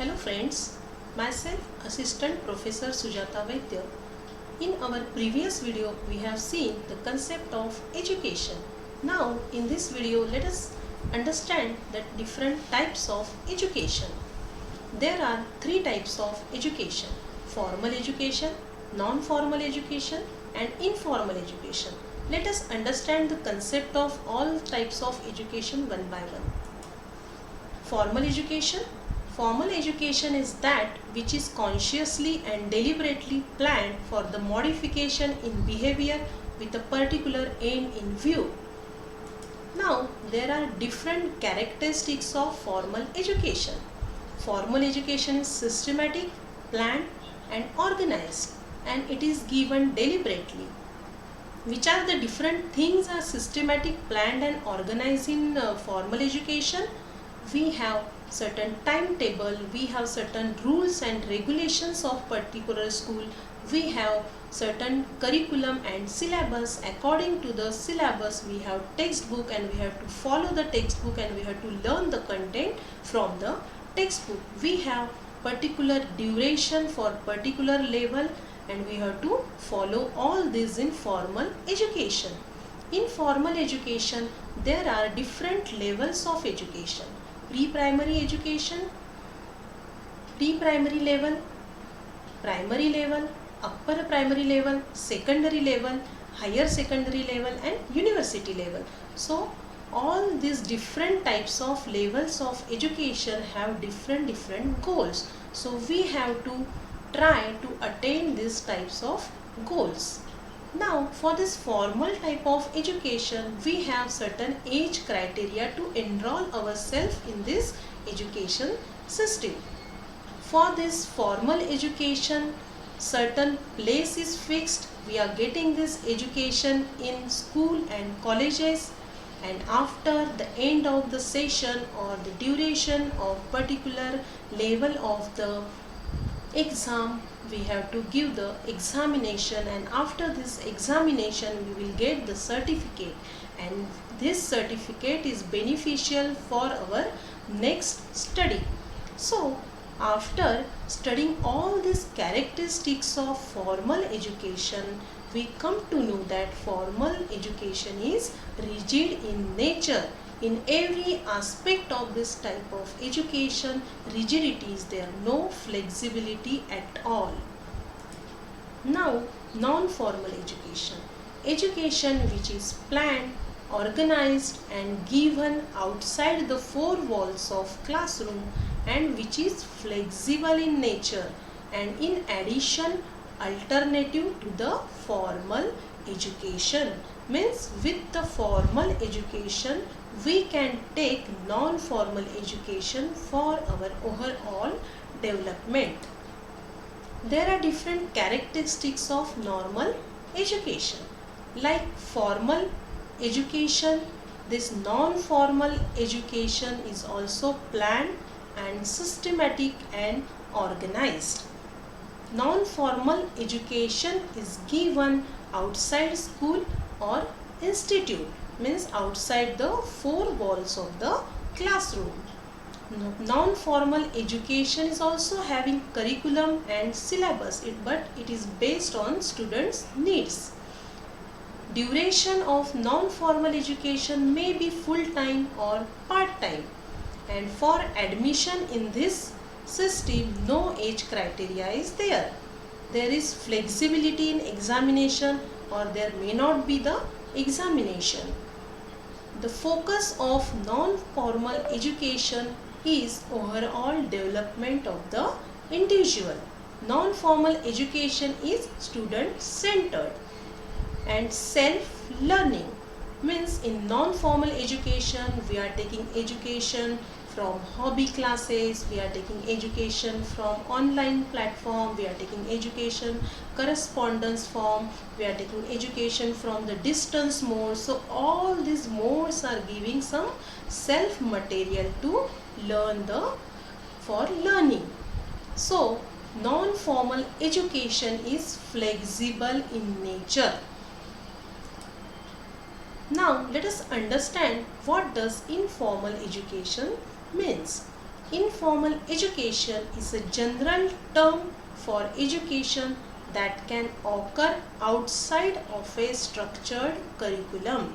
Hello friends, myself Assistant Professor Sujata Vaidya. In our previous video we have seen the concept of education. Now in this video let us understand the different types of education. There are three types of education: formal education, non-formal education and informal education. Let us understand the concept of all types of education one by one. Formal education. Formal education is that which is consciously and deliberately planned for the modification in behavior with a particular aim in view. Now, there are different characteristics of formal education. Formal education is systematic, planned and organized, and it is given deliberately. Which are the different things are systematic, planned and organized in formal education? We have certain timetable, we have certain rules and regulations of particular school, we have certain curriculum and syllabus. According to the syllabus we have textbook and we have to follow the textbook and we have to learn the content from the textbook. We have particular duration for particular level and we have to follow all this in formal education. In formal education there are different levels of education: pre-primary education, pre-primary level, primary level, upper primary level, secondary level, higher secondary level and university level. So all these different types of levels of education have different goals. So we have to try to attain these types of goals. Now for this formal type of education we have certain age criteria to enroll ourselves in this education system. For this formal education certain place is fixed. We are getting this education in school and colleges, and after the end of the session or the duration of particular level of the exam we have to give the examination, and after this examination we will get the certificate, and this certificate is beneficial for our next study. So after studying all these characteristics of formal education we come to know that formal education is rigid in nature. In every aspect of this type of education, rigidity is there, no flexibility at all. Now, non-formal education. Education which is planned, organized and given outside the four walls of classroom and which is flexible in nature, and in addition alternative to the formal education. Means with the formal education we can take non-formal education for our overall development. There are different characteristics of normal education. Like formal education, this non-formal education is also planned and systematic and organized. Non-formal education is given outside school or institute, means outside the four walls of the classroom. Non-formal education is also having curriculum and syllabus, but it is based on students' needs. Duration of non-formal education may be full-time or part-time, and for admission in this system no age criteria is there. There is flexibility in examination or there may not be the examination. The focus of non-formal education is overall development of the individual. Non-formal education is student-centered and self-learning. Means in non-formal education we are taking education from hobby classes, we are taking education from online platform, we are taking education correspondence form, we are taking education from the distance mode. So all these modes are giving some self material to learn for learning. So non-formal education is flexible in nature. Now let us understand what does informal education means. Informal education is a general term for education that can occur outside of a structured curriculum.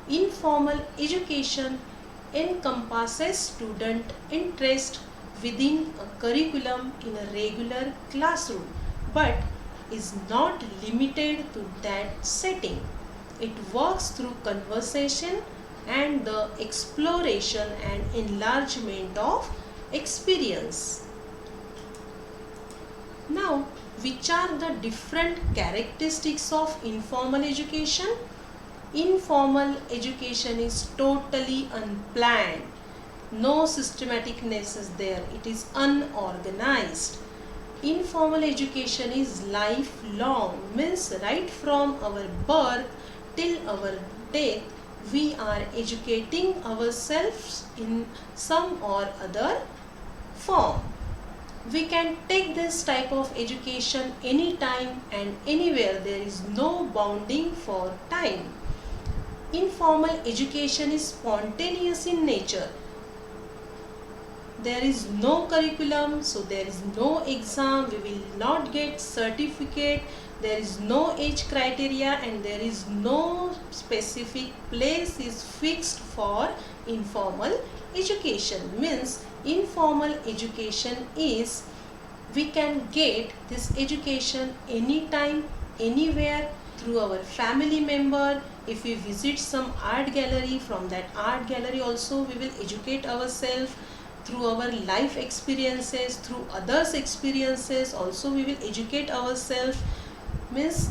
Informal education encompasses student interest within a curriculum in a regular classroom, but is not limited to that setting. It works through conversation and the exploration and enlargement of experience. Now, which are the different characteristics of informal education? Informal education is totally unplanned. No systematicness is there. It is unorganized. Informal education is lifelong, means right from our birth till our death, we are educating ourselves in some or other form. We can take this type of education anytime and anywhere. There is no bounding for time. Informal education is spontaneous in nature. There is no curriculum, so there is no exam. We will not get certificate. There is no age criteria and there is no specific place is fixed for informal education. Means informal education is we can get this education anytime, anywhere through our family member. If we visit some art gallery, from that art gallery also we will educate ourselves. Through our life experiences, through others' experiences also we will educate ourselves. Means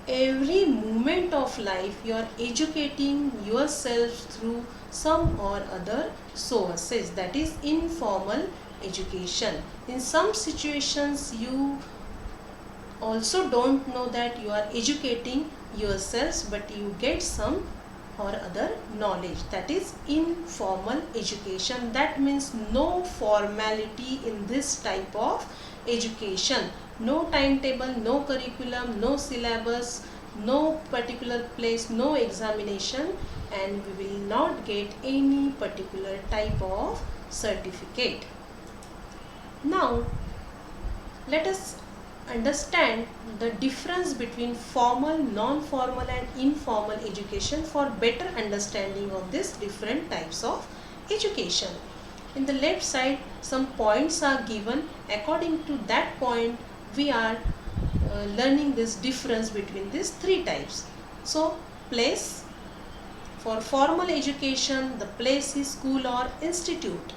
every moment of life you are educating yourself through some or other sources. That is informal education. In some situations you also don't know that you are educating yourselves, but you get some or other knowledge. That is informal education. That means no formality in this type of education. No timetable, no curriculum, no syllabus, no particular place, no examination, and we will not get any particular type of certificate. Now let us understand the difference between formal, non-formal and informal education for better understanding of these different types of education. In the left side some points are given. According to that point we are learning this difference between these three types. So place, for formal education the place is school or institute.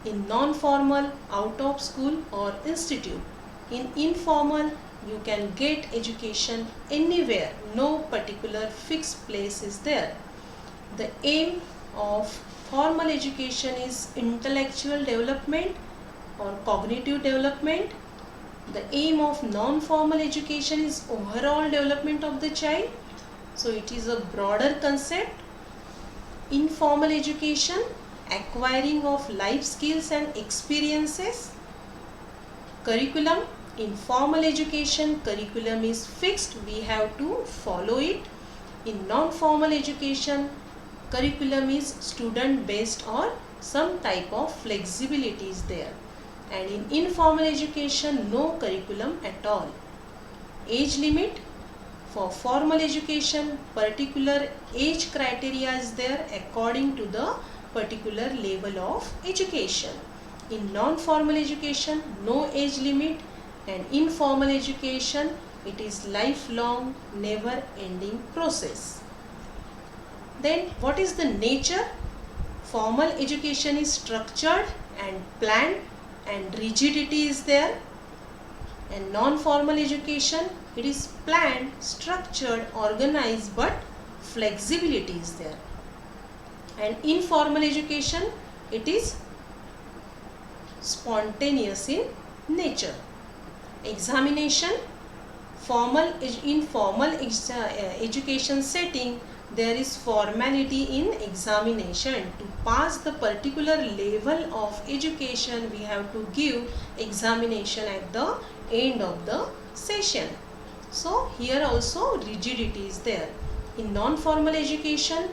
In non-formal, out of school or institute. In informal, you can get education anywhere. No particular fixed place is there. The aim of formal education is intellectual development or cognitive development. The aim of non-formal education is overall development of the child. So it is a broader concept. Informal education, acquiring of life skills and experiences. Curriculum, in formal education curriculum is fixed, we have to follow it. In non-formal education curriculum is student based or some type of flexibility is there. And in informal education no curriculum at all. Age limit, for formal education particular age criteria is there according to the particular level of education. In non-formal education no age limit, and informal education it is lifelong, never ending process. Then what is the nature? Formal education is structured and planned and rigidity is there, and non-formal education it is planned, structured, organized, but flexibility is there. And informal education it is spontaneous in nature. Examination, in formal education setting there is formality in examination. To pass the particular level of education we have to give examination at the end of the session. So here also rigidity is there. In non-formal education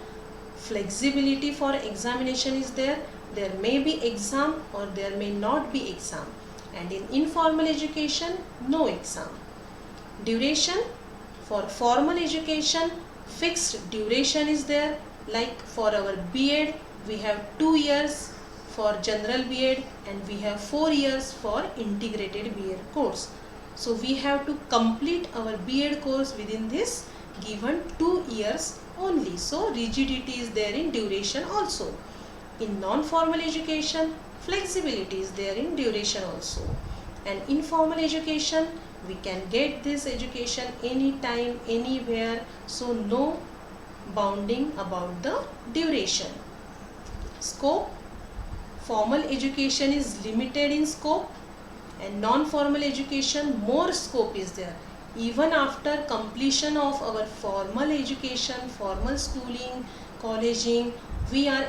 flexibility for examination is there, there may be exam or there may not be exam, and in informal education, no exam. Duration, for formal education, fixed duration is there. Like for our B.Ed, we have 2 years for general B.Ed and we have 4 years for integrated B.Ed course. So we have to complete our B.Ed course within this given 2 years only. So rigidity is there in duration also. In non-formal education, flexibility is there in duration also. And informal education, we can get this education anytime, anywhere. So no bounding about the duration. Scope, formal education is limited in scope and non-formal education more scope is there. Even after completion of our formal education, formal schooling, colleging, we are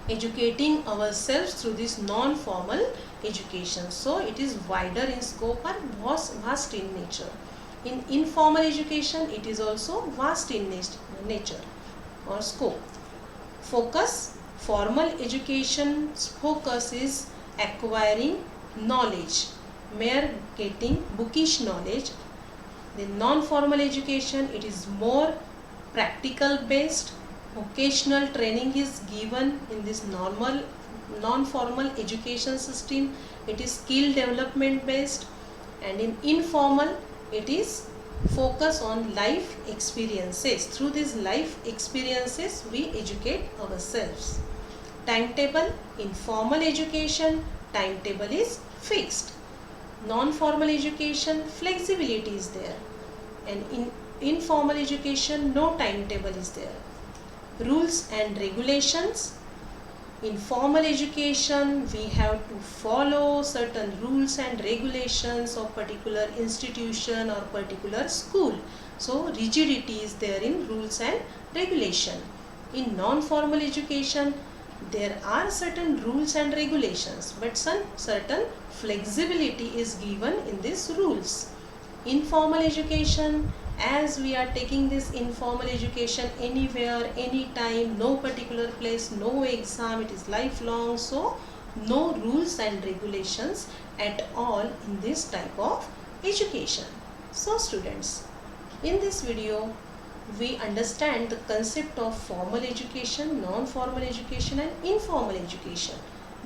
educating ourselves through this non-formal education. So it is wider in scope and vast in nature. In informal education, it is also vast in nature or scope. Focus, formal education's focus is acquiring knowledge, mere getting bookish knowledge. The non-formal education, it is more practical based. Vocational training is given in this non-formal education system. It is skill development based, and in informal it is focus on life experiences. Through these life experiences we educate ourselves. Timetable, in formal education timetable is fixed. Non-formal education flexibility is there, and in informal education no timetable is there. Rules and regulations, in formal education we have to follow certain rules and regulations of particular institution or particular school. So rigidity is there in rules and regulation. In non-formal education there are certain rules and regulations, but some certain flexibility is given in these rules. Informal education, as we are taking this informal education anywhere, anytime, no particular place, no exam, it is lifelong, so no rules and regulations at all in this type of education. So students, in this video we understand the concept of formal education, non-formal education and informal education.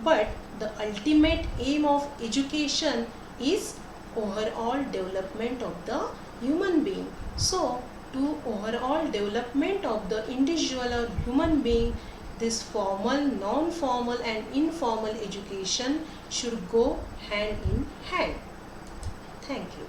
But the ultimate aim of education is overall development of the human being. So to overall development of the individual or human being, this formal, non-formal and informal education should go hand in hand. Thank you.